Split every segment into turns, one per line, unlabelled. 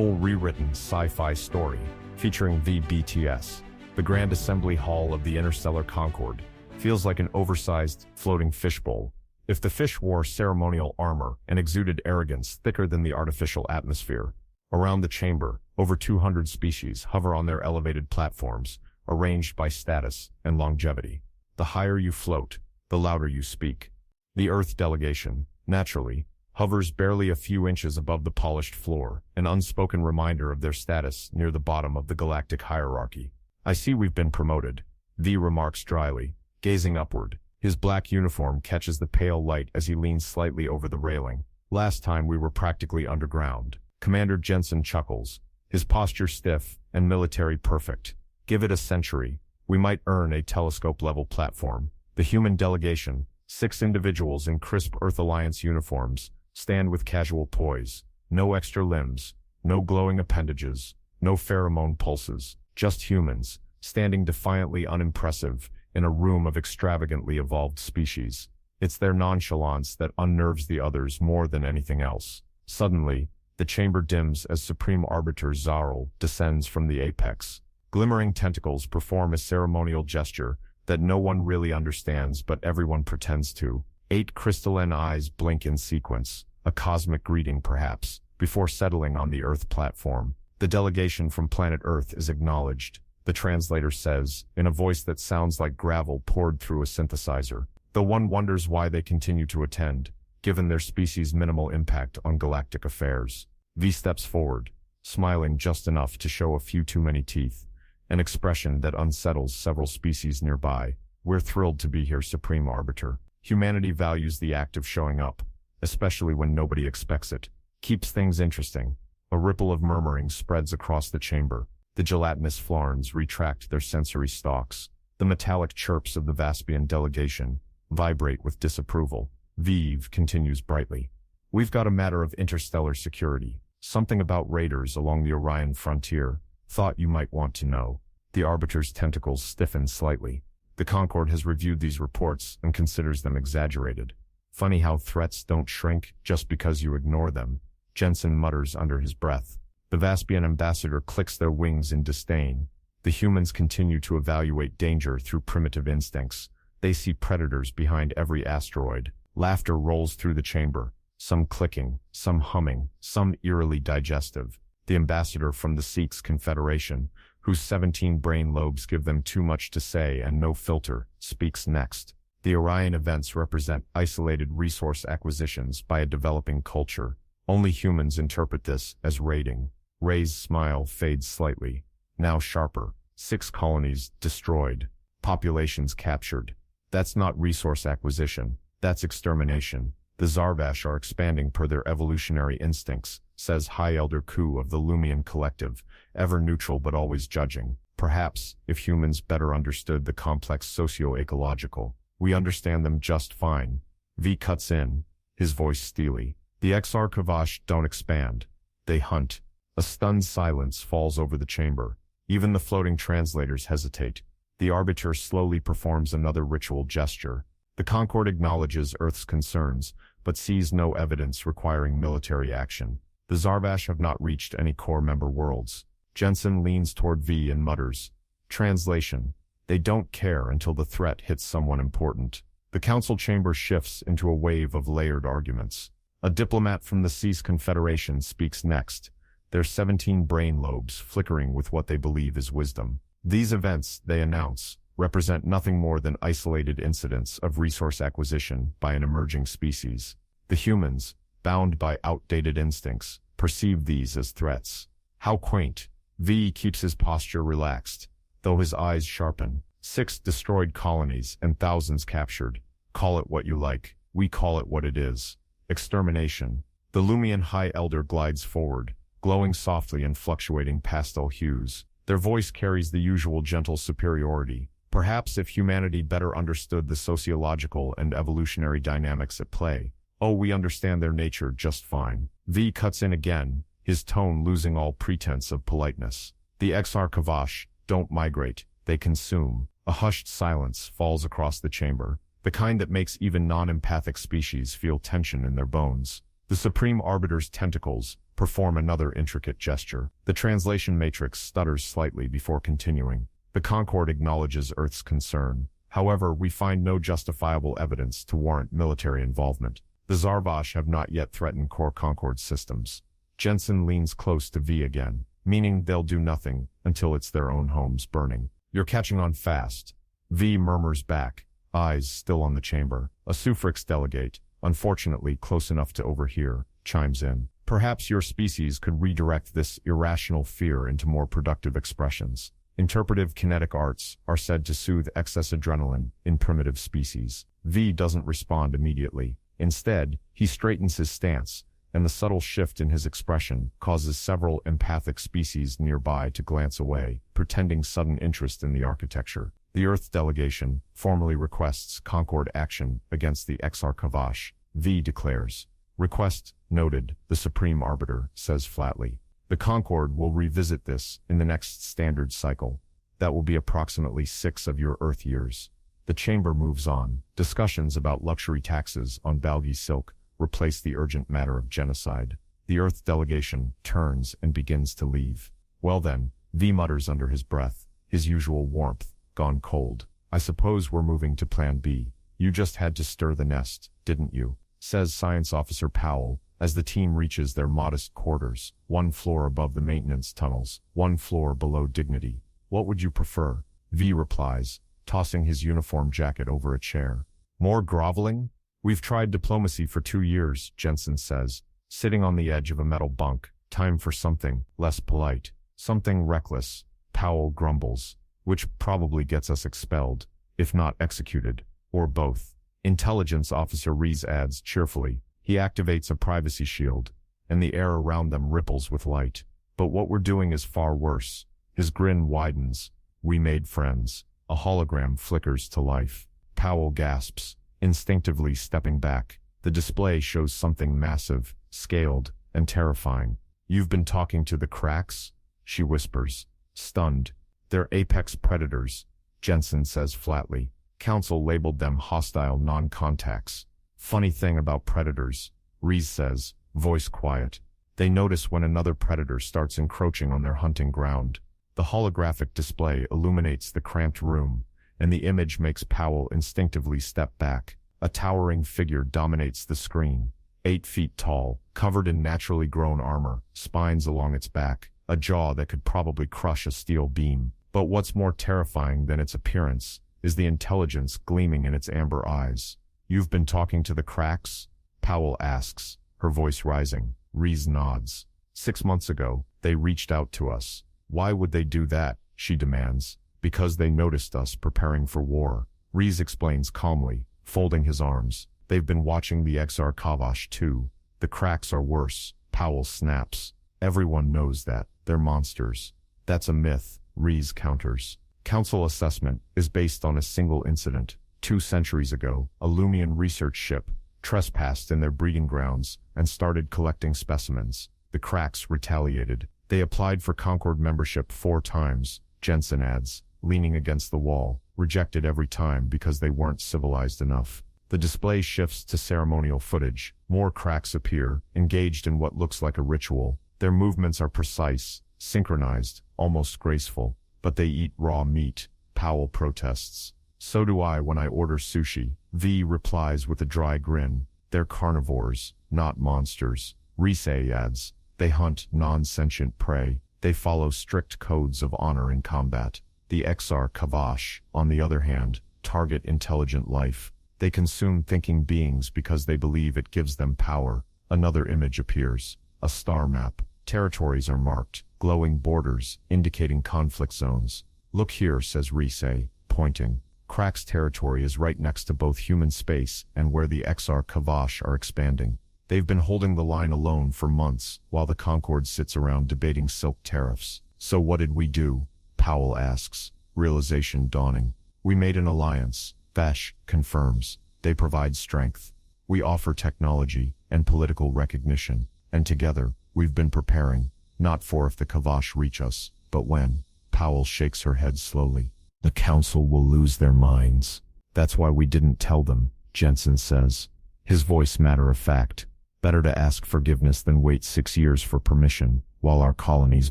full rewritten sci-fi story featuring the BTS. The Grand Assembly Hall of the Interstellar Concorde feels like an oversized, floating fishbowl. If the fish wore ceremonial armor and exuded arrogance thicker than the artificial atmosphere. Around the chamber, over 200 species hover on their elevated platforms, arranged by status and longevity. The higher you float, the louder you speak. The Earth delegation, naturally, hovers barely a few inches above the polished floor, an unspoken reminder of their status near the bottom of the galactic hierarchy. "I see we've been promoted," V remarks dryly, gazing upward. His black uniform catches the pale light as he leans slightly over the railing. "Last time we were practically underground." Commander Jensen chuckles, his posture stiff and military perfect. "Give it a century, we might earn a telescope-level platform." The human delegation, 6 individuals in crisp Earth Alliance uniforms, stand with casual poise. No extra limbs, no glowing appendages, no pheromone pulses, just humans, standing defiantly unimpressive in a room of extravagantly evolved species. It's their nonchalance that unnerves the others more than anything else. Suddenly, the chamber dims as Supreme Arbiter Zarl descends from the apex. Glimmering tentacles perform a ceremonial gesture that no one really understands but everyone pretends to. 8 crystalline eyes blink in sequence, a cosmic greeting perhaps, before settling on the Earth platform. The delegation from planet Earth is acknowledged, the translator says, in a voice that sounds like gravel poured through a synthesizer. Though one wonders why they continue to attend, given their species' minimal impact on galactic affairs. V steps forward, smiling just enough to show a few too many teeth, an expression that unsettles several species nearby. "We're thrilled to be here, Supreme Arbiter." Humanity values the act of showing up, especially when nobody expects it. Keeps things interesting. A ripple of murmuring spreads across the chamber. The gelatinous flarns retract their sensory stalks. The metallic chirps of the Vaspian delegation vibrate with disapproval. Vive continues brightly. "We've got a matter of interstellar security. Something about raiders along the Orion frontier. Thought you might want to know." The Arbiter's tentacles stiffen slightly. The Concorde has reviewed these reports and considers them exaggerated. "Funny how threats don't shrink just because you ignore them," Jensen mutters under his breath. The Vaspian ambassador clicks their wings in disdain. The humans continue to evaluate danger through primitive instincts. They see predators behind every asteroid. Laughter rolls through the chamber, some clicking, some humming, some eerily digestive. The ambassador from the Sikhs Confederation, whose 17 brain lobes give them too much to say and no filter, speaks next. The Orion events represent isolated resource acquisitions by a developing culture. Only humans interpret this as raiding. Ray's smile fades slightly, now sharper. 6 colonies destroyed, populations captured. That's not resource acquisition, that's extermination. The Zarvash are expanding per their evolutionary instincts, says High Elder Ku of the Lumian Collective, ever neutral but always judging. Perhaps, if humans better understood the complex socio-ecological, we understand them just fine. V cuts in, his voice steely. The Exar Kavash don't expand. They hunt. A stunned silence falls over the chamber. Even the floating translators hesitate. The Arbiter slowly performs another ritual gesture. The Concorde acknowledges Earth's concerns, but sees no evidence requiring military action. The Zarvash have not reached any core member worlds. Jensen leans toward V and mutters, "Translation. They don't care until the threat hits someone important." The council chamber shifts into a wave of layered arguments. A diplomat from the Sikhs Confederation speaks next, their 17 brain lobes flickering with what they believe is wisdom. These events, they announce, represent nothing more than isolated incidents of resource acquisition by an emerging species. The humans, bound by outdated instincts, perceive these as threats. How quaint. V keeps his posture relaxed, though his eyes sharpen. 6 destroyed colonies and thousands captured. Call it what you like. We call it what it is. Extermination. The Lumian High Elder glides forward, glowing softly in fluctuating pastel hues. Their voice carries the usual gentle superiority. Perhaps if humanity better understood the sociological and evolutionary dynamics at play. "Oh, we understand their nature just fine." V cuts in again, his tone losing all pretense of politeness. "The Exar Kavash don't migrate, they consume." A hushed silence falls across the chamber, the kind that makes even non-empathic species feel tension in their bones. The Supreme Arbiter's tentacles, perform another intricate gesture. The translation matrix stutters slightly before continuing. The Concorde acknowledges Earth's concern. However, we find no justifiable evidence to warrant military involvement. The Zarvash have not yet threatened core Concorde systems. Jensen leans close to V again, meaning they'll do nothing until it's their own homes burning. You're catching on fast. V murmurs back, eyes still on the chamber. A Suffrix delegate, unfortunately close enough to overhear, chimes in. Perhaps your species could redirect this irrational fear into more productive expressions. Interpretive kinetic arts are said to soothe excess adrenaline in primitive species. V doesn't respond immediately. Instead, he straightens his stance, and the subtle shift in his expression causes several empathic species nearby to glance away, pretending sudden interest in the architecture. The Earth delegation formally requests Concorde action against the Exar Kavash. V declares. Request noted, the Supreme Arbiter says flatly. The Concorde will revisit this in the next standard cycle. That will be approximately 6 of your Earth years. The chamber moves on. Discussions about luxury taxes on Balgi silk replace the urgent matter of genocide. The Earth delegation turns and begins to leave. Well then, V mutters under his breath, his usual warmth gone cold. I suppose we're moving to Plan B. You just had to stir the nest, didn't you? Says Science Officer Powell, as the team reaches their modest quarters, 1 floor above the maintenance tunnels, 1 floor below Dignity. What would you prefer? V replies, tossing his uniform jacket over a chair. More groveling? We've tried diplomacy for 2 years, Jensen says, sitting on the edge of a metal bunk. Time for something less polite, something reckless, Powell grumbles, which probably gets us expelled, if not executed, or both. Intelligence Officer Rees adds cheerfully. He activates a privacy shield, and the air around them ripples with light. But what we're doing is far worse. His grin widens. We made friends. A hologram flickers to life. Powell gasps, instinctively stepping back. The display shows something massive, scaled, and terrifying. You've been talking to the cracks? She whispers, stunned. They're apex predators, Jensen says flatly. Council labeled them hostile non-contacts. Funny thing about predators, Rees says, voice quiet. They notice when another predator starts encroaching on their hunting ground. The holographic display illuminates the cramped room, and the image makes Powell instinctively step back. A towering figure dominates the screen, 8 feet tall, covered in naturally grown armor, spines along its back, a jaw that could probably crush a steel beam. But what's more terrifying than its appearance is the intelligence gleaming in its amber eyes. You've been talking to the cracks? Powell asks, her voice rising. Rees nods. 6 months ago, they reached out to us. Why would they do that? She demands. Because they noticed us preparing for war. Rees explains calmly, folding his arms. They've been watching the Exar Kavash too. The cracks are worse. Powell snaps. Everyone knows that. They're monsters. That's a myth, Rees counters. Council assessment is based on a single incident. 2 centuries ago, a Lumian research ship trespassed in their breeding grounds and started collecting specimens. The cracks retaliated. They applied for Concorde membership 4 times, Jensen adds, leaning against the wall, rejected every time because they weren't civilized enough. The display shifts to ceremonial footage. More cracks appear, engaged in what looks like a ritual. Their movements are precise, synchronized, almost graceful. But they eat raw meat, Powell protests. So do I when I order sushi, V replies with a dry grin. They're carnivores, not monsters. Rees adds. They hunt non-sentient prey. They follow strict codes of honor in combat. The Exar Kavash, on the other hand, target intelligent life. They consume thinking beings because they believe it gives them power. Another image appears. A star map. Territories are marked, glowing borders, indicating conflict zones. Look here, says Rees, pointing. Crack's territory is right next to both human space and where the Exar Kavash are expanding. They've been holding the line alone for months, while the Concorde sits around debating silk tariffs. So what did we do? Powell asks, realization dawning. We made an alliance, Vash confirms. They provide strength. We offer technology and political recognition, and together, we've been preparing, not for if the Kavash reach us, but when. Powell shakes her head slowly. The council will lose their minds. That's why we didn't tell them, Jensen says, his voice matter of fact. Better to ask forgiveness than wait 6 years for permission, while our colonies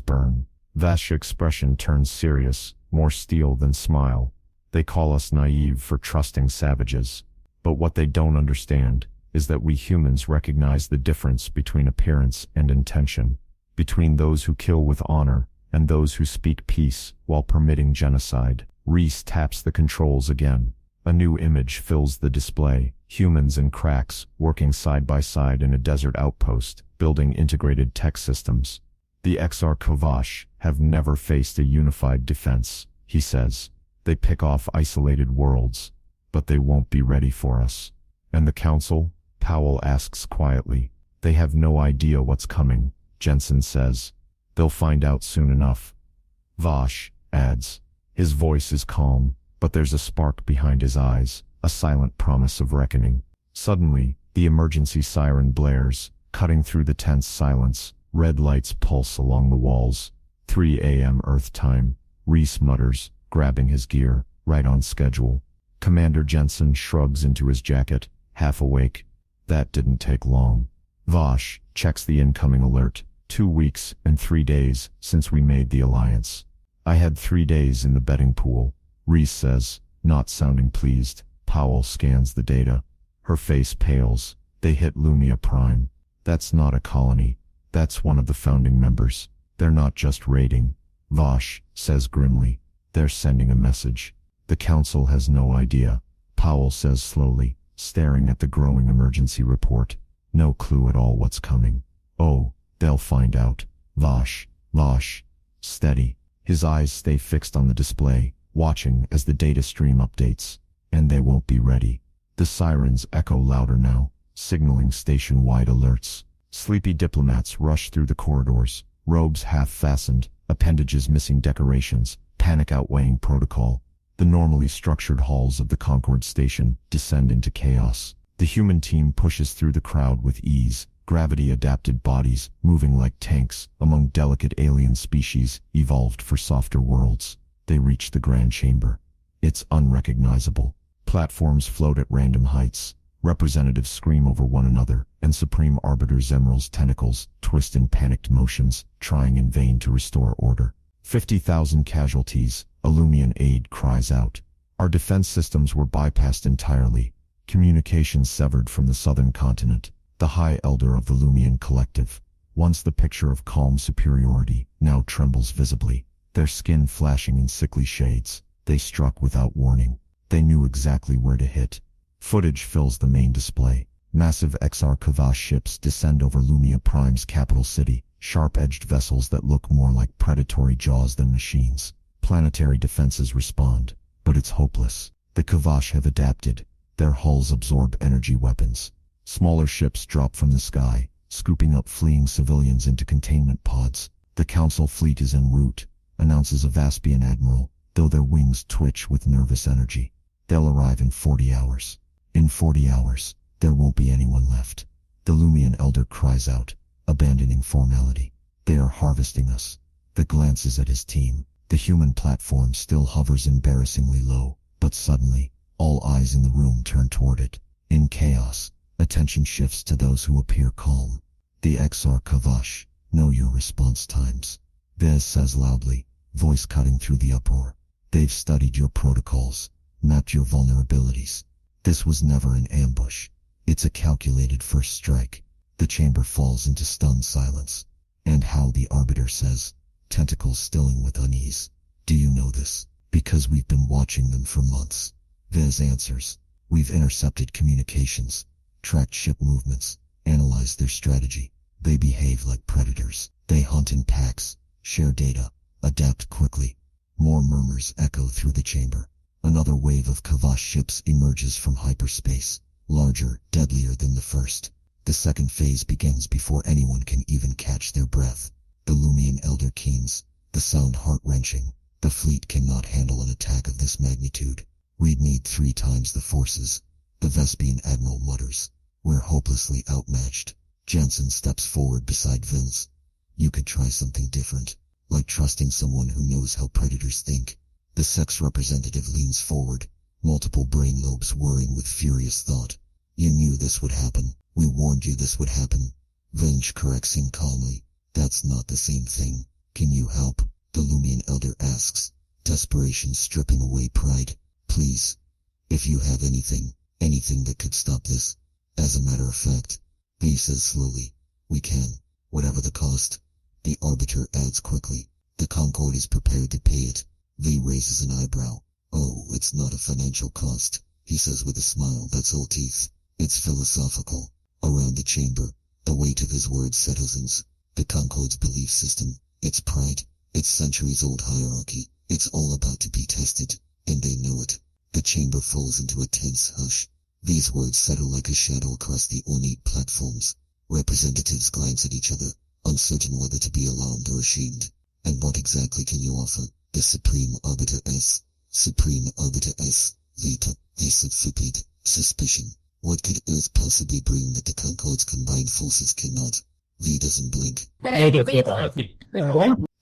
burn. Vash's expression turns serious, more steel than smile. They call us naive for trusting savages. But what they don't understand is that we humans recognize the difference between appearance and intention, between those who kill with honor and those who speak peace while permitting genocide. Reese taps the controls again. A new image fills the display. Humans and cracks working side by side in a desert outpost, building integrated tech systems. The Exar Kavash have never faced a unified defense, he says. They pick off isolated worlds, but they won't be ready for us. And the council? Powell asks quietly. They have no idea what's coming, Jensen says. They'll find out soon enough. Vash adds. His voice is calm, but there's a spark behind his eyes, a silent promise of reckoning. Suddenly, the emergency siren blares, cutting through the tense silence. Red lights pulse along the walls. 3 a.m. Earth time. Reese mutters, grabbing his gear, right on schedule. Commander Jensen shrugs into his jacket, half awake. That didn't take long. Vash checks the incoming alert. 2 weeks and 3 days since we made the alliance. I had 3 days in the betting pool, Reese says, not sounding pleased. Powell scans the data. Her face pales. They hit Lumia Prime. That's not a colony. That's one of the founding members. They're not just raiding, Vash says grimly. They're sending a message. The council has no idea, Powell says slowly, staring at the growing emergency report. No clue at all what's coming. Oh, they'll find out. Vash, steady. His eyes stay fixed on the display, watching as the data stream updates. And they won't be ready. The sirens echo louder now, signaling station-wide alerts. Sleepy diplomats rush through the corridors, robes half-fastened, appendages missing decorations, panic outweighing protocol. The normally structured halls of the Concord station descend into chaos. The human team pushes through the crowd with ease, gravity-adapted bodies moving like tanks among delicate alien species evolved for softer worlds. They reach the grand chamber. It's unrecognizable. Platforms float at random heights. Representatives scream over one another, and Supreme Arbiter Zemral's tentacles twist in panicked motions, trying in vain to restore order. 50,000 casualties, Illumian aide cries out. Our defense systems were bypassed entirely. Communications severed from the southern continent. The High Elder of the Lumian Collective, once the picture of calm superiority, now trembles visibly. Their skin flashing in sickly shades. They struck without warning. They knew exactly where to hit. Footage fills the main display. Massive Exar Kavash ships descend over Lumia Prime's capital city, sharp-edged vessels that look more like predatory jaws than machines. Planetary defenses respond, but it's hopeless. The Kavash have adapted. Their hulls absorb energy weapons. Smaller ships drop from the sky, scooping up fleeing civilians into containment pods. The Council fleet is en route, announces a Vaspian admiral, though their wings twitch with nervous energy. They'll arrive in 40 hours. In 40 hours, there won't be anyone left. The Lumian Elder cries out, abandoning formality. They are harvesting us. The glances at his team. The human platform still hovers embarrassingly low, but suddenly, all eyes in the room turn toward it. In chaos, attention shifts to those who appear calm. The Exar Kavash, know your response times. Vez says loudly, voice cutting through the uproar. They've studied your protocols, mapped your vulnerabilities. This was never an ambush. It's a calculated first strike. The chamber falls into stunned silence. And how the Arbiter says, tentacles stilling with unease. Do you know this? Because we've been watching them for months. Vez answers. We've intercepted communications, tracked ship movements, analyzed their strategy. They behave like predators. They hunt in packs, share data, adapt quickly. More murmurs echo through the chamber. Another wave of Kavash ships emerges from hyperspace, larger, deadlier than the first. The second phase begins before anyone can even catch their breath. The Lumian Elder keens, the sound heart-wrenching. The fleet cannot handle an attack of this magnitude. We'd need 3 times the forces. The Vespian Admiral mutters. We're hopelessly outmatched. Jensen steps forward beside Vince. You could try something different, like trusting someone who knows how predators think. The sex representative leans forward, multiple brain lobes whirring with furious thought. You knew this would happen.
We warned you this would happen. Venge corrects him calmly. That's not the same thing. Can you help? The Lumion Elder asks, desperation stripping away pride. Please. If you have anything that could stop this. As a matter of fact, V says slowly, we can, whatever the cost. The Arbiter adds quickly, the Concord is prepared to pay it. V raises an eyebrow. Oh, it's not a financial cost, he says with a smile that's all teeth. It's philosophical. Around the chamber, the weight of his words settles. The Concord's belief system, its pride, its centuries-old hierarchy, it's all about to be tested, and they know it. The chamber falls into a tense hush. These words settle like a shadow across the ornate platforms. Representatives glance at each other, uncertain whether to be alarmed or ashamed. And what exactly can you offer? The Supreme Arbiter S. Supreme Arbiter S. Vita. They subsipate. Suspicion. What could Earth possibly bring that the Concord's combined forces cannot? V doesn't blink.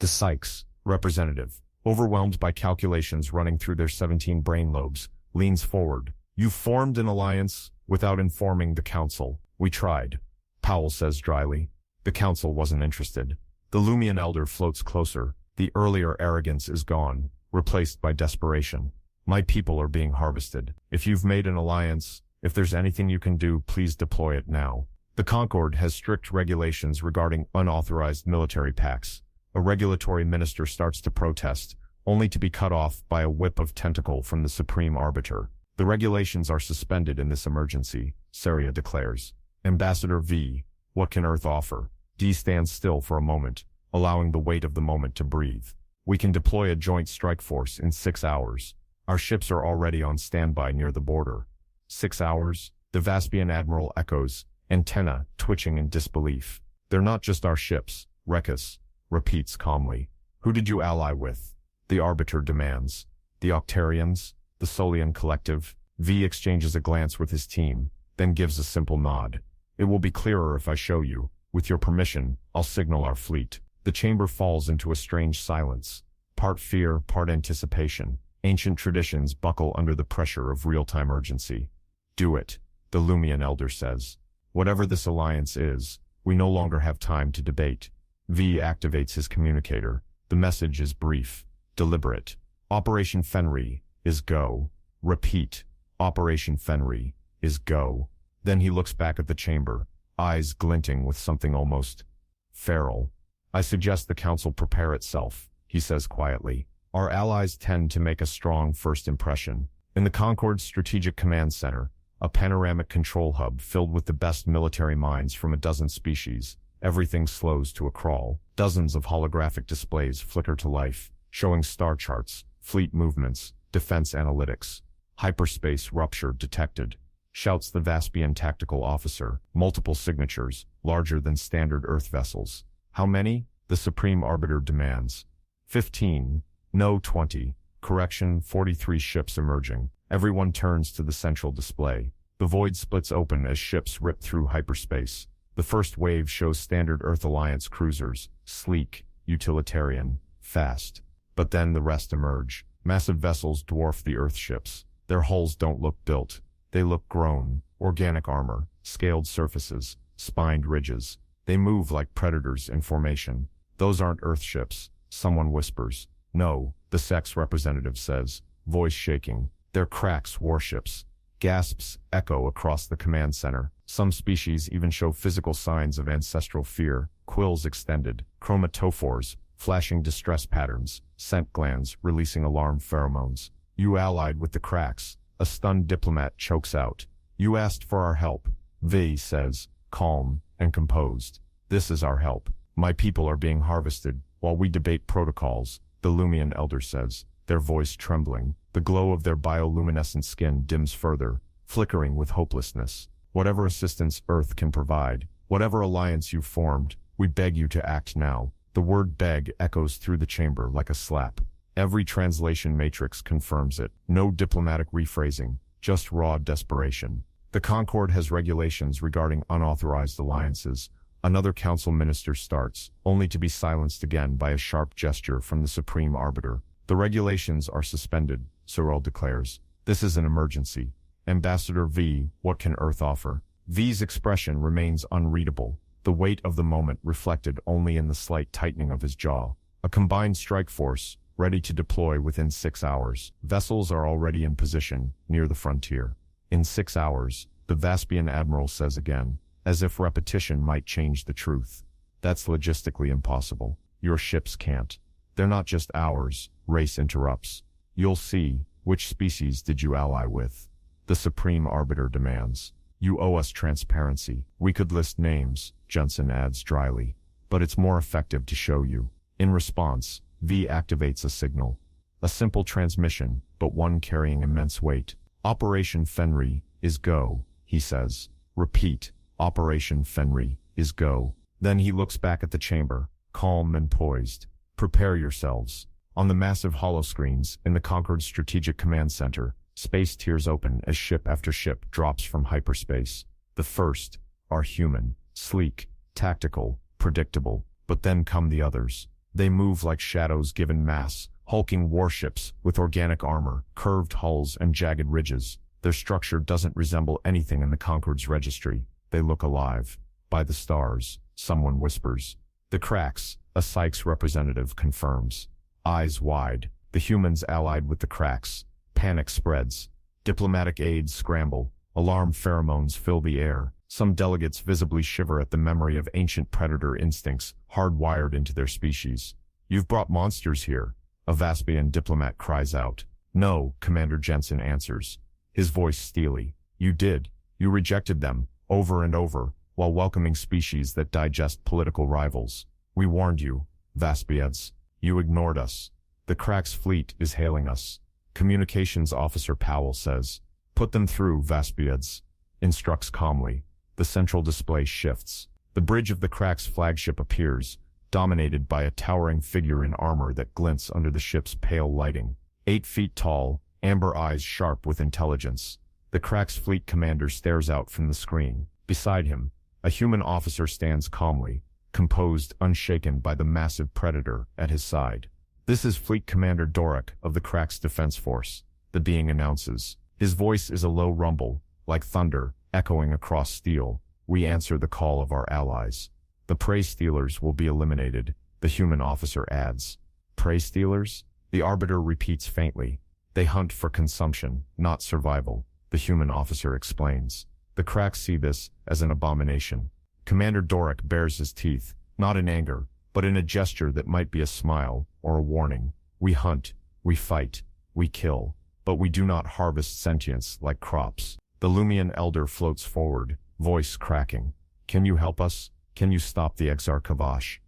The Sykes, representative, overwhelmed by calculations running through their 17 brain lobes, leans forward. You formed an alliance without informing the Council. We tried, Powell says dryly. The Council wasn't interested. The Lumion Elder floats closer. The earlier arrogance is gone, replaced by desperation. My people are being harvested. If you've made an alliance, if there's anything you can do, please deploy it now. The Concord has strict regulations regarding unauthorized military pacts. A regulatory minister starts to protest, only to be cut off by a whip of tentacle from the Supreme Arbiter. The regulations are suspended in this emergency, Saria declares. Ambassador V, what can Earth offer? D stands still for a moment, allowing the weight of the moment to breathe. We can deploy a joint strike force in 6 hours. Our ships are already on standby near the border. 6 hours? The Vaspian Admiral echoes, antenna twitching in disbelief. They're not just our ships, Rekus repeats calmly. Who did you ally with? The Arbiter demands. The Octarians? The Solian Collective? V exchanges a glance with his team, then gives a simple nod. It will be clearer if I show you. With your permission, I'll signal our fleet. The chamber falls into a strange silence. Part fear, part anticipation. Ancient traditions buckle under the pressure of real-time urgency. Do it, the Lumion Elder says. Whatever this alliance is, we no longer have time to debate. V activates his communicator. The message is brief, deliberate. Operation Fenrir is go. Repeat, Operation Fenrir is go. Then he looks back at the chamber, eyes glinting with something almost feral. I suggest the Council prepare itself, he says quietly. Our allies tend to make a strong first impression. In the Concord's Strategic Command Center, a panoramic control hub filled with the best military minds from a dozen species, everything slows to a crawl. Dozens of holographic displays flicker to life, showing star charts, fleet movements, defense analytics. Hyperspace rupture detected, shouts the Vaspian tactical officer. Multiple signatures, larger than standard Earth vessels. How many? The Supreme Arbiter demands. 15. No, 20. Correction, 43 ships emerging. Everyone turns to the central display. The void splits open as ships rip through hyperspace. The first wave shows standard Earth Alliance cruisers, sleek, utilitarian, fast. But then the rest emerge. Massive vessels dwarf the Earth ships. Their hulls don't look built. They look grown. Organic armor, scaled surfaces, spined ridges. They move like predators in formation. Those aren't Earth ships, someone whispers. No, the sex representative says, voice shaking. They're Cracks warships. Gasps echo across the command center. Some species even show physical signs of ancestral fear, quills extended, chromatophores, flashing distress patterns, scent glands releasing alarm pheromones. You allied with the Cracks, a stunned diplomat chokes out. You asked for our help, V says, calm and composed. This is our help. My people are being harvested, while we debate protocols, the Lumion Elder says, their voice trembling. The glow of their bioluminescent skin dims further, flickering with hopelessness. Whatever assistance Earth can provide, whatever alliance you've formed, we beg you to act now. The word beg echoes through the chamber like a slap. Every translation matrix confirms it. No diplomatic rephrasing, just raw desperation. The Concord has regulations regarding unauthorized alliances. Another council minister starts, only to be silenced again by a sharp gesture from the Supreme Arbiter. The regulations are suspended, Sorrel declares. This is an emergency. Ambassador V, what can Earth offer? V's expression remains unreadable, the weight of the moment reflected only in the slight tightening of his jaw. A combined strike force, ready to deploy within 6 hours. Vessels are already in position, near the frontier. In 6 hours, the Vaspian admiral says again, as if repetition might change the truth. That's logistically impossible. Your ships can't. They're not just ours, Race interrupts. You'll see, which species did you ally with? The Supreme Arbiter demands. You owe us transparency. We could list names, Jensen adds dryly. But it's more effective to show you. In response, V activates a signal. A simple transmission, but one carrying immense weight. Operation Fenry is go, he says. Repeat, Operation Fenry is go. Then he looks back at the chamber, calm and poised. Prepare yourselves. On the massive holoscreens in the Concord Strategic Command Center, space tiers open as ship after ship drops from hyperspace. The first are human, sleek, tactical, predictable, but then come the others. They move like shadows given mass, hulking warships with organic armor, curved hulls and jagged ridges. Their structure doesn't resemble anything in the Concord's registry. They look alive. By the stars, someone whispers. The cracks, a Sykes representative confirms. Eyes wide, the humans allied with the cracks. Panic spreads. Diplomatic aides scramble. Alarm pheromones fill the air. Some delegates visibly shiver at the memory of ancient predator instincts hardwired into their species. You've brought monsters here, a Vaspian diplomat cries out. No, Commander Jensen answers, his voice steely. You did. You rejected them, over and over, while welcoming species that digest political rivals. We warned you, Vaspians. You ignored us. The Cracks fleet is hailing us. Communications Officer Powell says. Put them through, Vaspians. Instructs calmly. The central display shifts. The bridge of the Cracks flagship appears, dominated by a towering figure in armor that glints under the ship's pale lighting. 8 feet tall, amber eyes sharp with intelligence. The Cracks fleet commander stares out from the screen. Beside him, a human officer stands calmly, composed, unshaken by the massive predator at his side. This is Fleet Commander Doric of the Cracks Defense Force, the being announces. His voice is a low rumble, like thunder, echoing across steel. We answer the call of our allies. The prey stealers will be eliminated, the human officer adds. Prey stealers? The Arbiter repeats faintly. They hunt for consumption, not survival, the human officer explains. The Cracks see this as an abomination. Commander Doric bares his teeth, not in anger, but in a gesture that might be a smile or a warning. We hunt, we fight, we kill, but we do not harvest sentience like crops. The Lumian elder floats forward, voice cracking. Can you help us? Can you stop the Exar Kavash?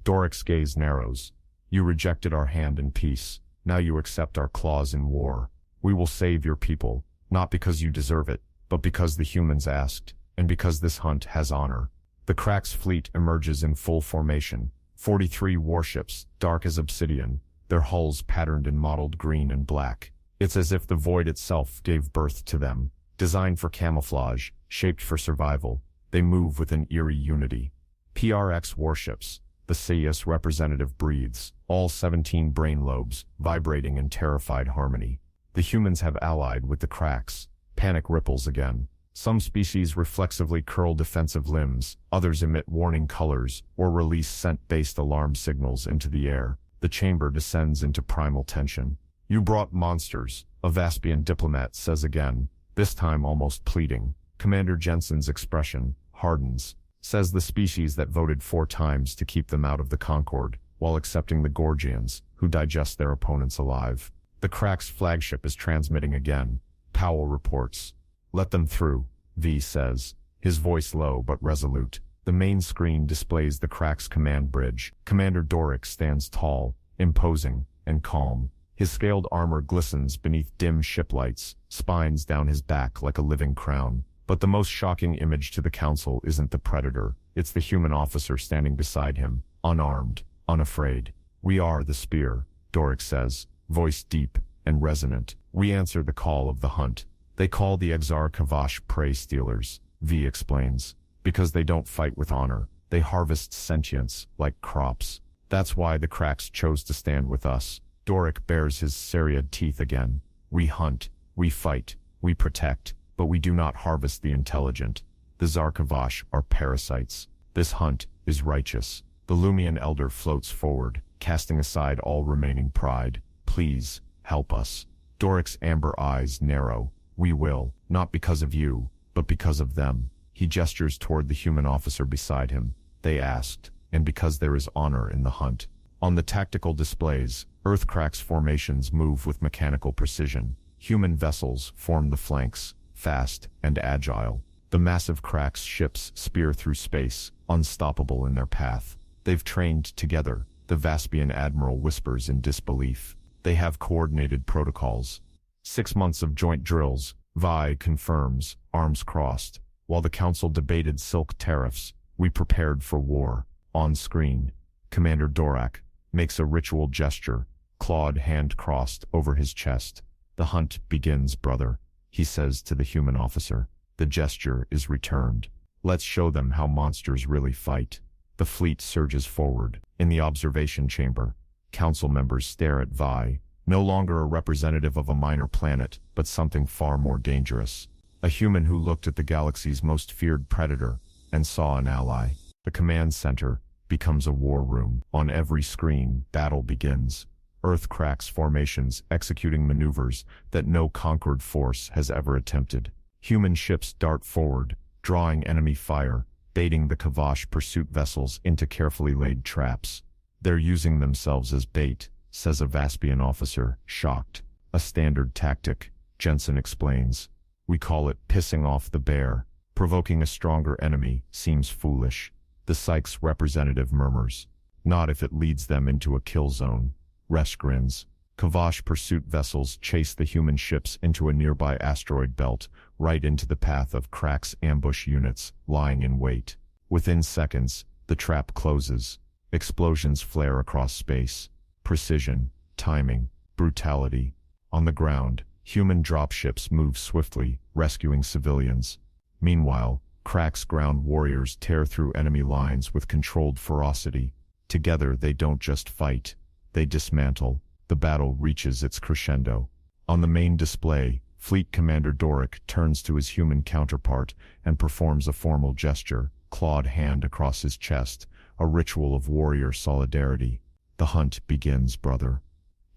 Doric's gaze narrows. You rejected our hand in peace. Now you accept our clause in war. We will save your people, not because you deserve it, but because the humans asked, and because this hunt has honor. The Cracks fleet emerges in full formation. 43 warships, dark as obsidian, their hulls patterned in mottled green and black. It's as if the void itself gave birth to them. Designed for camouflage, shaped for survival, they move with an eerie unity. PRX warships, the Sirius representative breathes, all 17 brain lobes, vibrating in terrified harmony. The humans have allied with the Cracks. Panic ripples again. Some species reflexively curl defensive limbs, others emit warning colors, or release scent-based alarm signals into the air. The chamber descends into primal tension. You brought monsters, a Vaspian diplomat says again, this time almost pleading. Commander Jensen's expression hardens, says the species that voted 4 times to keep them out of the Concord, while accepting the Gorgians, who digest their opponents alive. The Cracks flagship is transmitting again. Powell reports. Let them through, V says, his voice low but resolute. The main screen displays the Cracks command bridge. Commander Doric stands tall, imposing, and calm. His scaled armor glistens beneath dim ship lights, spines down his back like a living crown. But the most shocking image to the Council isn't the Predator, it's the human officer standing beside him, unarmed, unafraid. We are the spear, Doric says, voice deep and resonant. We answer the call of the hunt. They call the Exar Kavash prey stealers, V explains, because they don't fight with honor. They harvest sentience, like crops. That's why the Cracks chose to stand with us. Doric bares his serried teeth again. We hunt, we fight, we protect, but we do not harvest the intelligent. The Exar Kavash are parasites. This hunt is righteous. The Lumion Elder floats forward, casting aside all remaining pride. Please, help us. Doric's amber eyes narrow. We will, not because of you, but because of them. He gestures toward the human officer beside him. They asked, and because there is honor in the hunt. On the tactical displays, Earthcrack's formations move with mechanical precision. Human vessels form the flanks, fast and agile. The massive Cracks ships spear through space, unstoppable in their path. They've trained together, the Vaspian admiral whispers in disbelief. They have coordinated protocols. 6 months of joint drills, Vi confirms, arms crossed. While the council debated silk tariffs, we prepared for war. On screen, Commander Dorak makes a ritual gesture, clawed hand crossed over his chest. The hunt begins, brother, he says to the human officer. The gesture is returned. Let's show them how monsters really fight. The fleet surges forward. In the observation chamber, council members stare at Vi, no longer a representative of a minor planet, but something far more dangerous. A human who looked at the galaxy's most feared predator and saw an ally. The command center becomes a war room. On every screen, battle begins. Earthcrack's formations executing maneuvers that no conquered force has ever attempted. Human ships dart forward, drawing enemy fire, baiting the Kavash pursuit vessels into carefully laid traps. They're using themselves as bait, says a Vaspian officer, shocked. A standard tactic, Jensen explains. We call it pissing off the bear. Provoking a stronger enemy seems foolish. The Sykes representative murmurs. Not if it leads them into a kill zone. Resh grins. Kavash pursuit vessels chase the human ships into a nearby asteroid belt, right into the path of Crack's ambush units, lying in wait. Within seconds, the trap closes. Explosions flare across space. Precision, timing, brutality. On the ground, human dropships move swiftly, rescuing civilians. Meanwhile, Crack's ground warriors tear through enemy lines with controlled ferocity. Together they don't just fight, they dismantle. The battle reaches its crescendo. On the main display, Fleet Commander Doric turns to his human counterpart and performs a formal gesture, clawed hand across his chest, a ritual of warrior solidarity. The hunt begins, brother.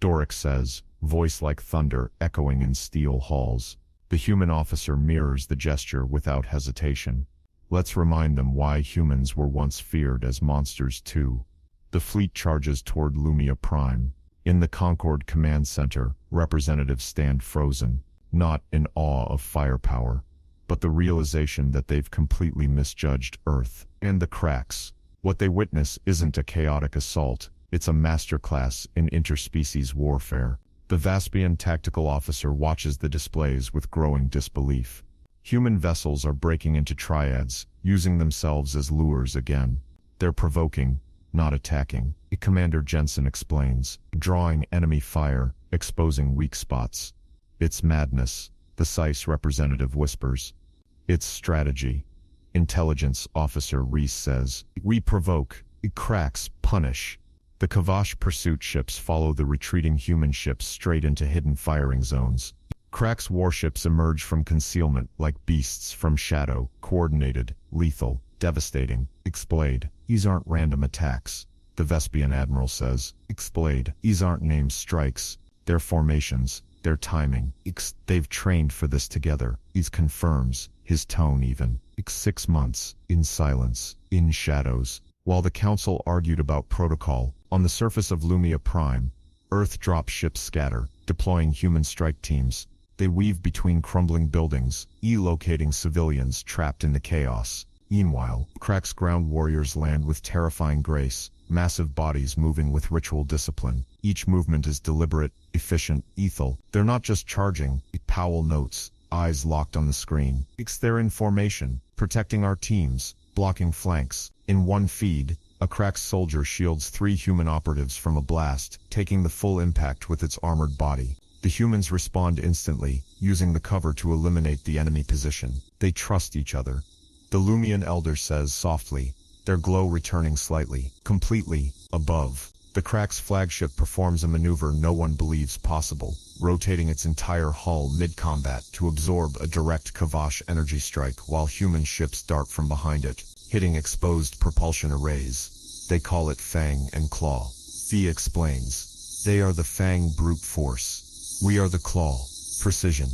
Doric says, voice like thunder echoing in steel halls. The human officer mirrors the gesture without hesitation. Let's remind them why humans were once feared as monsters too. The fleet charges toward Lumia Prime. In the Concord Command Center, representatives stand frozen, not in awe of firepower, but the realization that they've completely misjudged Earth and the Cracks. What they witness isn't a chaotic assault, it's a masterclass in interspecies warfare. The Vaspian tactical officer watches the displays with growing disbelief. Human vessels are breaking into triads, using themselves as lures again. They're provoking, not attacking. Commander Jensen explains, drawing enemy fire, exposing weak spots. It's madness, the SICE representative whispers. It's strategy. Intelligence Officer Reese says, we provoke, Cracks punish. The Kavash pursuit ships follow the retreating human ships straight into hidden firing zones. Crack's warships emerge from concealment like beasts from shadow, coordinated, lethal, devastating. Explode. These aren't random attacks. The Vespian admiral says. Explode. These aren't named strikes. They're formations. They're timing. They've trained for this together. He confirms, his tone even. 6 months, in silence, in shadows. While the council argued about protocol, on the surface of Lumia Prime, Earth dropships scatter, deploying human strike teams. They weave between crumbling buildings, locating civilians trapped in the chaos. Meanwhile, Crack's ground warriors land with terrifying grace, massive bodies moving with ritual discipline. Each movement is deliberate, efficient, lethal. They're not just charging, Powell notes, eyes locked on the screen. They're in formation, protecting our teams, blocking flanks. In one feed, a Crack's soldier shields 3 human operatives from a blast, taking the full impact with its armored body. The humans respond instantly, using the cover to eliminate the enemy position. They trust each other. The Lumion Elder says softly, their glow returning slightly, completely, above. The Crack's flagship performs a maneuver no one believes possible, rotating its entire hull mid-combat to absorb a direct Kavash energy strike while human ships dart from behind it, hitting exposed propulsion arrays. They call it Fang and Claw. Fee explains. They are the Fang brute force. We are the Claw. Precision.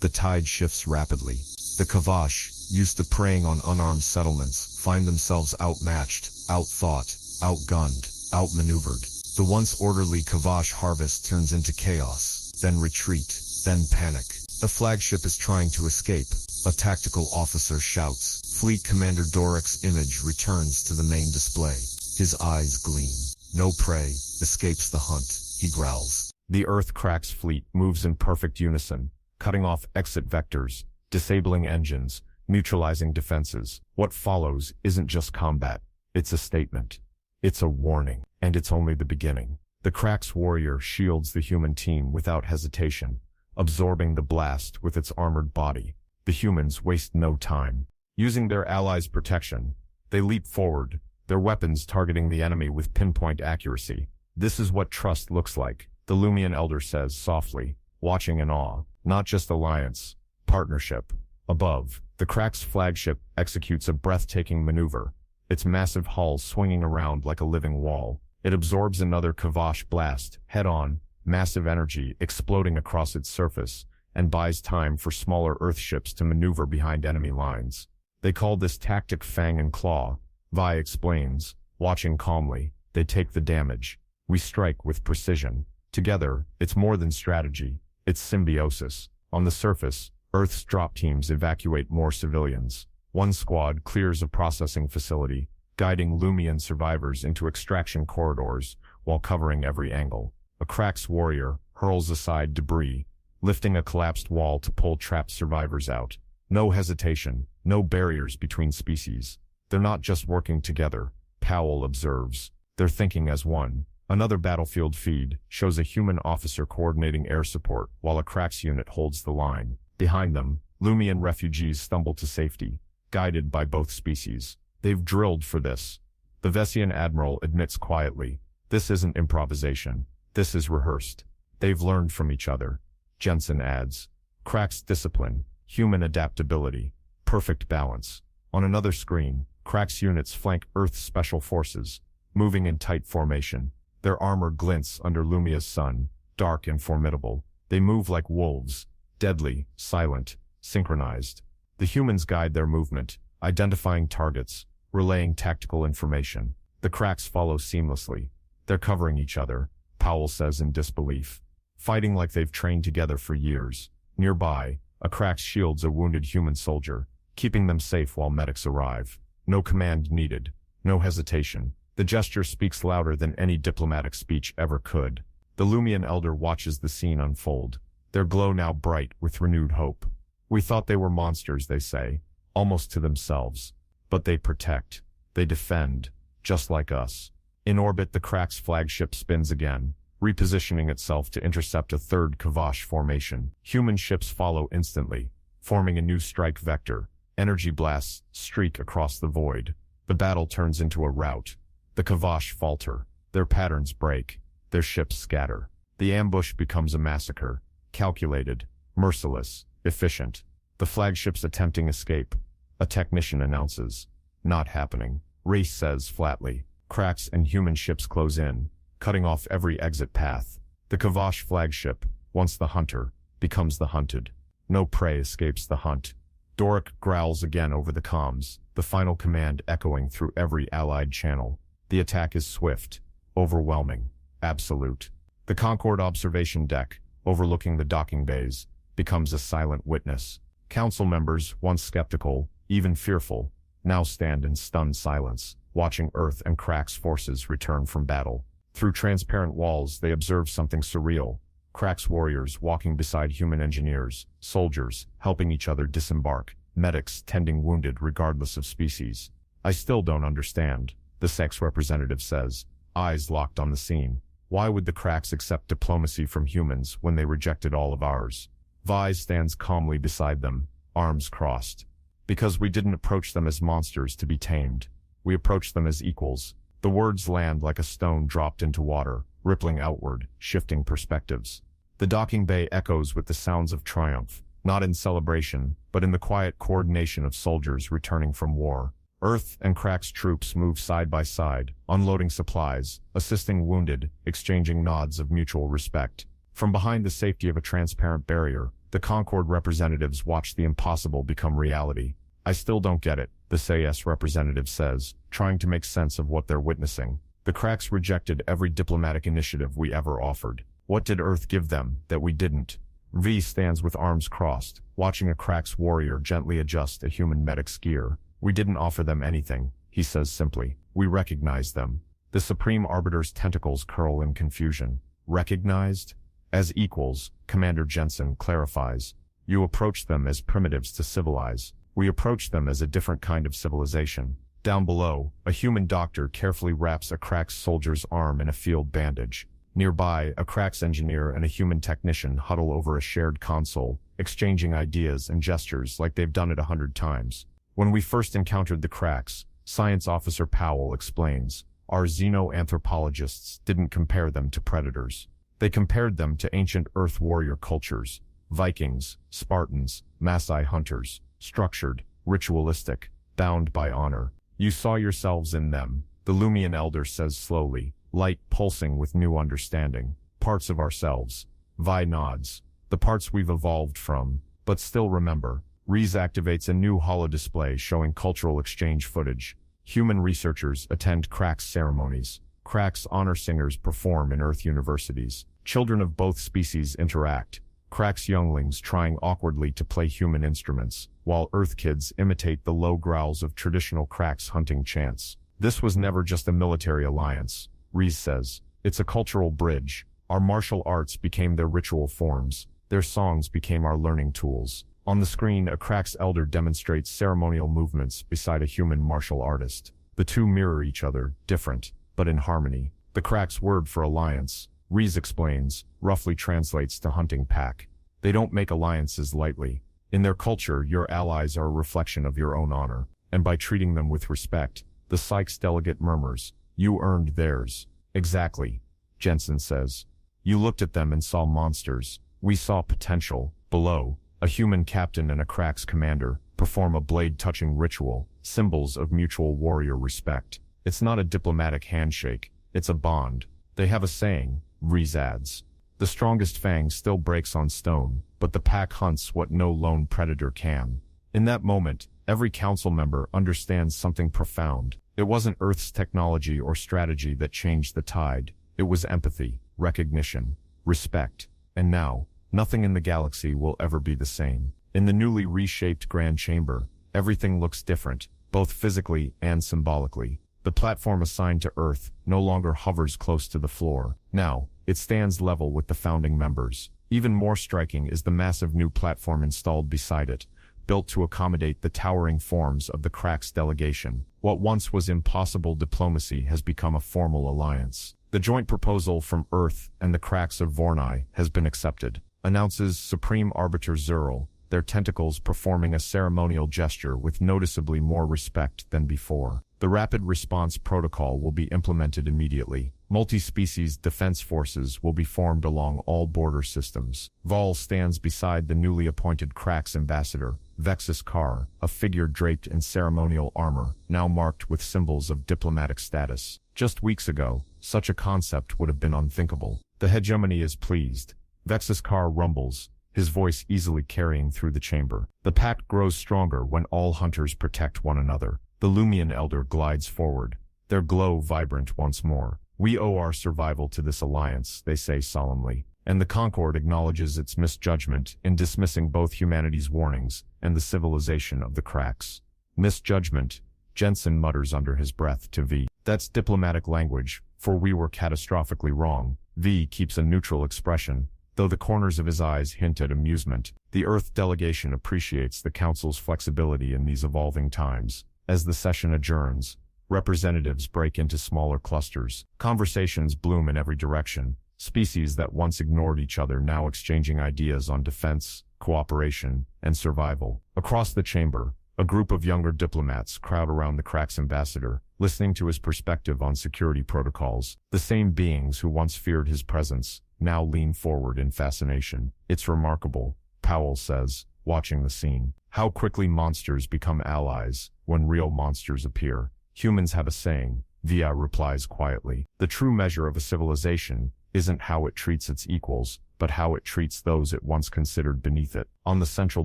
The tide shifts rapidly. The Kavash, used to preying on unarmed settlements, find themselves outmatched, outthought, outgunned, outmaneuvered. The once orderly Kavash harvest turns into chaos, then retreat, then panic. The flagship is trying to escape. A tactical officer shouts. Fleet Commander Doric's image returns to the main display. His eyes gleam. No prey, escapes the hunt, he growls. The Earth Crack's fleet moves in perfect unison, cutting off exit vectors, disabling engines, neutralizing defenses. What follows isn't just combat, it's a statement. It's a warning, and it's only the beginning. The Crack's warrior shields the human team without hesitation, absorbing the blast with its armored body. The humans waste no time. Using their allies' protection, they leap forward, their weapons targeting the enemy with pinpoint accuracy. This is what trust looks like, the Lumion Elder says softly, watching in awe. Not just alliance, partnership. Above, the Crack's flagship executes a breathtaking maneuver, its massive hull swinging around like a living wall. It absorbs another Kavash blast, head-on, massive energy exploding across its surface, and buys time for smaller Earth ships to maneuver behind enemy lines. They call this tactic Fang and Claw. Vi explains, watching calmly. They take the damage. We strike with precision. Together, it's more than strategy. It's symbiosis. On the surface, Earth's drop teams evacuate more civilians. One squad clears a processing facility, guiding Lumion survivors into extraction corridors while covering every angle. A Crack's warrior hurls aside debris, lifting a collapsed wall to pull trapped survivors out. No hesitation, no barriers between species. They're not just working together, Powell observes. They're thinking as one. Another battlefield feed shows a human officer coordinating air support while a Crack's unit holds the line. Behind them, Lumion refugees stumble to safety, guided by both species. They've drilled for this. The Vesian admiral admits quietly, this isn't improvisation. This is rehearsed. They've learned from each other. Jensen adds, Crack's discipline, human adaptability, perfect balance. On another screen, Crack's units flank Earth's special forces, moving in tight formation. Their armor glints under Lumia's sun, dark and formidable. They move like wolves, deadly, silent, synchronized. The humans guide their movement, identifying targets, relaying tactical information. The Cracks follow seamlessly. They're covering each other, Powell says in disbelief, fighting like they've trained together for years. Nearby, a Crack shields a wounded human soldier, keeping them safe while medics arrive. No command needed, no hesitation. The gesture speaks louder than any diplomatic speech ever could. The Lumion Elder watches the scene unfold, their glow now bright with renewed hope. We thought they were monsters, they say, almost to themselves. But they protect, they defend, just like us. In orbit, the Crack's flagship spins again, repositioning itself to intercept a third Kavash formation. Human ships follow instantly, forming a new strike vector. Energy blasts streak across the void. The battle turns into a rout. The Kavash falter, their patterns break, their ships scatter. The ambush becomes a massacre, calculated, merciless, efficient. The flagship's attempting escape. A technician announces, not happening. Race says flatly. Cracks and human ships close in, cutting off every exit path. The Kavash flagship, once the hunter, becomes the hunted. No prey escapes the hunt. Doric growls again over the comms, the final command echoing through every allied channel. The attack is swift, overwhelming, absolute. The Concorde observation deck, overlooking the docking bays, becomes a silent witness. Council members, once skeptical, even fearful, now stand in stunned silence, watching Earth and Crack's forces return from battle. Through transparent walls, they observe something surreal. Crack's warriors walking beside human engineers, soldiers helping each other disembark, medics tending wounded regardless of species. I still don't understand, the sex representative says, eyes locked on the scene. Why would the Cracks accept diplomacy from humans when they rejected all of ours? Vi stands calmly beside them, arms crossed. Because we didn't approach them as monsters to be tamed. We approached them as equals. The words land like a stone dropped into water, rippling outward, shifting perspectives. The docking bay echoes with the sounds of triumph, not in celebration, but in the quiet coordination of soldiers returning from war. Earth and Crack's troops move side by side, unloading supplies, assisting wounded, exchanging nods of mutual respect. From behind the safety of a transparent barrier, the Concord representatives watch the impossible become reality. I still don't get it, the SAS representative says, trying to make sense of what they're witnessing. The Cracks rejected every diplomatic initiative we ever offered. What did Earth give them that we didn't? V stands with arms crossed, watching a Cracks warrior gently adjust a human medic's gear. We didn't offer them anything, he says simply. We recognized them. The Supreme Arbiter's tentacles curl in confusion. Recognized? As equals, Commander Jensen clarifies. You approach them as primitives to civilize. We approach them as a different kind of civilization. Down below, a human doctor carefully wraps a Cracks soldier's arm in a field bandage. Nearby, a Cracks engineer and a human technician huddle over a shared console, exchanging ideas and gestures like they've done it 100 times. When we first encountered the Cracks, Science Officer Powell explains, our xenoanthropologists didn't compare them to predators. They compared them to ancient Earth warrior cultures, Vikings, Spartans, Maasai hunters, structured, ritualistic, bound by honor. You saw yourselves in them, the Lumian elder says slowly, light pulsing with new understanding. Parts of ourselves. Vi nods. The parts we've evolved from, but still remember. Rees activates a new holodisplay showing cultural exchange footage. Human researchers attend Cracks ceremonies. Cracks honor singers perform in Earth universities. Children of both species interact. Cracks younglings trying awkwardly to play human instruments, while Earth kids imitate the low growls of traditional Cracks hunting chants. This was never just a military alliance, Rees says. It's a cultural bridge. Our martial arts became their ritual forms. Their songs became our learning tools. On the screen, a Cracks elder demonstrates ceremonial movements beside a human martial artist. The two mirror each other, different, but in harmony. The Cracks word for alliance, Rees explains, roughly translates to hunting pack. They don't make alliances lightly. In their culture, your allies are a reflection of your own honor, and by treating them with respect, the Sykes delegate murmurs, you earned theirs. Exactly, Jensen says. You looked at them and saw monsters. We saw potential. Below, a human captain and a Cracks commander perform a blade-touching ritual, symbols of mutual warrior respect. It's not a diplomatic handshake, it's a bond. They have a saying, Rees adds. The strongest fang still breaks on stone, but the pack hunts what no lone predator can. In that moment, every council member understands something profound. It wasn't Earth's technology or strategy that changed the tide. It was empathy, recognition, respect. And now, nothing in the galaxy will ever be the same. In the newly reshaped Grand Chamber, everything looks different, both physically and symbolically. The platform assigned to Earth no longer hovers close to the floor. Now, it stands level with the founding members. Even more striking is the massive new platform installed beside it, built to accommodate the towering forms of the Cracks delegation. What once was impossible diplomacy has become a formal alliance. The joint proposal from Earth and the Cracks of Vornai has been accepted, announces Supreme Arbiter Zurl, their tentacles performing a ceremonial gesture with noticeably more respect than before. The rapid response protocol will be implemented immediately. Multi-species defense forces will be formed along all border systems. Vol stands beside the newly appointed Cracks ambassador, Vexus Carr, a figure draped in ceremonial armor, now marked with symbols of diplomatic status. Just weeks ago, such a concept would have been unthinkable. The hegemony is pleased. Vexus Carr rumbles, his voice easily carrying through the chamber. The pact grows stronger when all hunters protect one another. The Lumian elder glides forward, their glow vibrant once more. We owe our survival to this alliance, they say solemnly, and the Concord acknowledges its misjudgment in dismissing both humanity's warnings and the civilization of the Cracks. Misjudgment, Jensen mutters under his breath to V. That's diplomatic language, for we were catastrophically wrong. V keeps a neutral expression, though the corners of his eyes hint at amusement. The Earth delegation appreciates the Council's flexibility in these evolving times. As the session adjourns, representatives break into smaller clusters. Conversations bloom in every direction. Species that once ignored each other now exchanging ideas on defense, cooperation, and survival. Across the chamber, a group of younger diplomats crowd around the Cracks ambassador, listening to his perspective on security protocols. The same beings who once feared his presence now lean forward in fascination. It's remarkable, Powell says, watching the scene. How quickly monsters become allies when real monsters appear. Humans have a saying, Via replies quietly. The true measure of a civilization isn't how it treats its equals, but how it treats those it once considered beneath it. On the central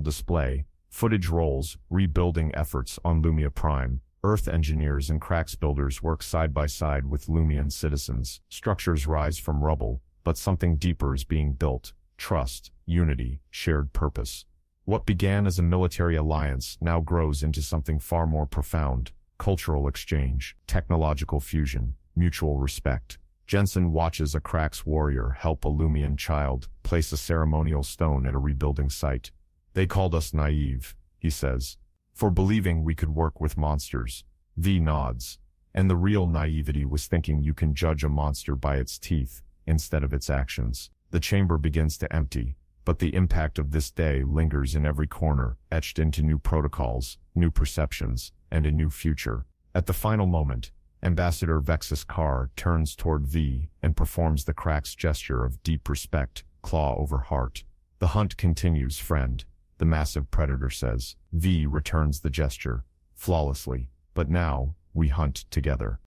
display, footage rolls, rebuilding efforts on Lumia Prime. Earth engineers and Cracks builders work side by side with Lumian citizens. Structures rise from rubble, but something deeper is being built. Trust, unity, shared purpose. What began as a military alliance now grows into something far more profound. Cultural exchange, technological fusion, mutual respect. Jensen watches a Cracks warrior help a Lumian child place a ceremonial stone at a rebuilding site. They called us naive, he says, for believing we could work with monsters. V nods. And the real naivety was thinking you can judge a monster by its teeth, instead of its actions. The chamber begins to empty, but the impact of this day lingers in every corner, etched into new protocols, new perceptions, and a new future. At the final moment, Ambassador Vexus Carr turns toward V and performs the Cracks gesture of deep respect, claw over heart. The hunt continues, friend, the massive predator says. V returns the gesture, flawlessly, but now, we hunt together.